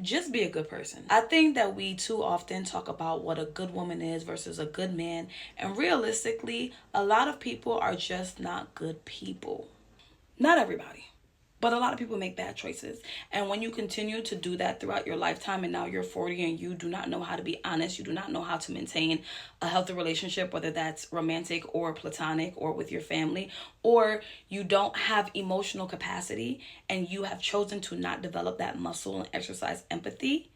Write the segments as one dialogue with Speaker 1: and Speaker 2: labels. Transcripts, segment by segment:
Speaker 1: just be a good person. I think that we too often talk about what a good woman is versus a good man, and realistically, a lot of people are just not good people. Not everybody, but a lot of people make bad choices. And when you continue to do that throughout your lifetime, and now you're 40 and you do not know how to be honest, you do not know how to maintain a healthy relationship, whether that's romantic or platonic or with your family, or you don't have emotional capacity and you have chosen to not develop that muscle and exercise empathy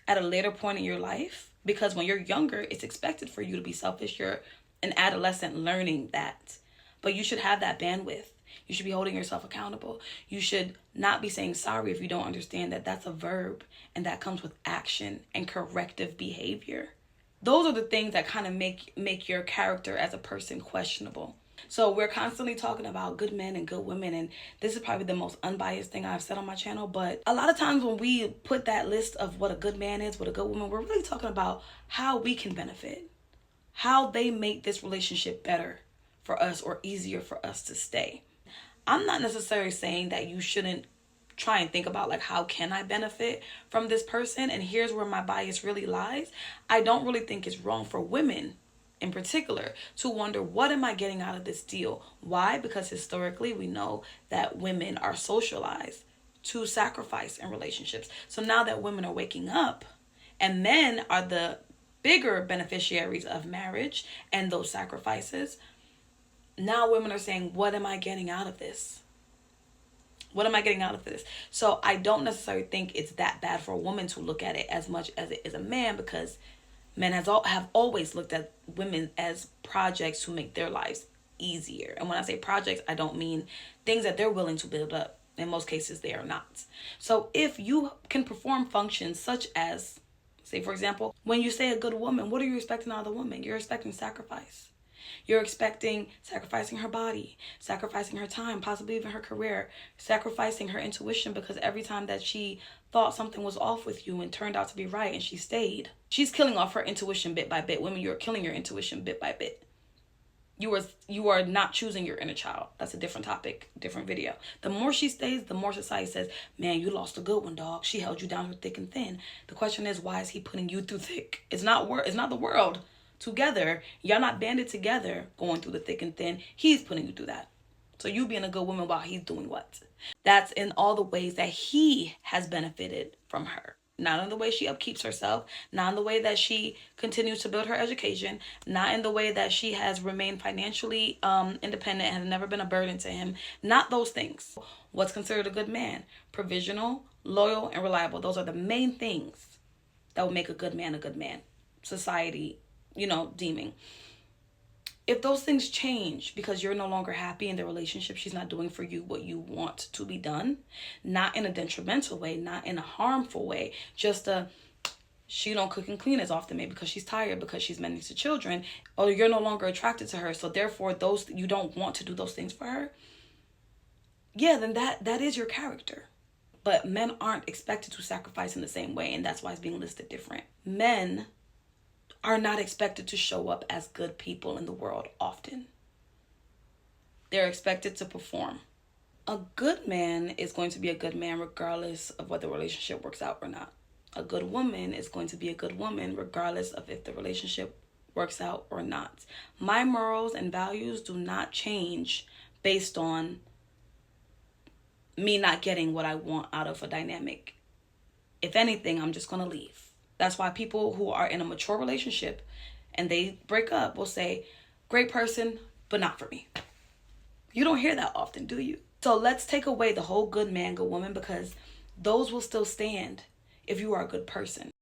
Speaker 1: at a later point in your life. Because when you're younger, it's expected for you to be selfish. You're an adolescent learning that. But you should have that bandwidth. You should be holding yourself accountable. You should not be saying sorry if you don't understand that that's a verb and that comes with action and corrective behavior. Those are the things that kind of make your character as a person questionable. So we're constantly talking about good men and good women, and this is probably the most unbiased thing I've said on my channel, but a lot of times when we put that list of what a good man is, what a good woman, we're really talking about how we can benefit, how they make this relationship better for us or easier for us to stay. I'm not necessarily saying that you shouldn't try and think about, like, how can I benefit from this person? And here's where my bias really lies. I don't really think it's wrong for women in particular to wonder, what am I getting out of this deal? Why? Because historically we know that women are socialized to sacrifice in relationships. So now that women are waking up and men are the bigger beneficiaries of marriage and those sacrifices, now women are saying, what am I getting out of this? What am I getting out of this? So I don't necessarily think it's that bad for a woman to look at it as much as it is a man, because men have always looked at women as projects to make their lives easier. And when I say projects, I don't mean things that they're willing to build up. In most cases, they are not. So if you can perform functions such as, say, for example, when you say a good woman, what are you expecting out of the woman? You're expecting sacrifice. You're expecting sacrificing her body, sacrificing her time, possibly even her career, sacrificing her intuition, because every time that she thought something was off with you and turned out to be right and she stayed, she's killing off her intuition bit by bit. Women, you're killing your intuition bit by bit. You are not choosing your inner child. That's a different topic, different video. The more she stays, the more society says, man, you lost a good one, dog. She held you down through thick and thin. The question is, why is he putting you through thick? It's not the world. Together, y'all not banded together going through the thick and thin. He's putting you through that. So you being a good woman while he's doing what? That's in all the ways that he has benefited from her. Not in the way she upkeeps herself, not in the way that she continues to build her education, not in the way that she has remained financially independent, has never been a burden to him. Not those things. What's considered a good man? Provisional, loyal, and reliable. Those are the main things that will make a good man. Society, deeming. If those things change because you're no longer happy in the relationship, she's not doing for you what you want to be done, not in a detrimental way, not in a harmful way, just she don't cook and clean as often, maybe because she's tired, because she's married to children, or you're no longer attracted to her, so therefore you don't want to do those things for her. Yeah, then that is your character. But men aren't expected to sacrifice in the same way, and that's why it's being listed different. Men are not expected to show up as good people in the world often. They're expected to perform. A good man is going to be a good man regardless of whether the relationship works out or not. A good woman is going to be a good woman regardless of if the relationship works out or not. My morals and values do not change based on me not getting what I want out of a dynamic. If anything, I'm just going to leave. That's why people who are in a mature relationship and they break up will say, great person, but not for me. You don't hear that often, do you? So let's take away the whole good man, good woman, because those will still stand if you are a good person.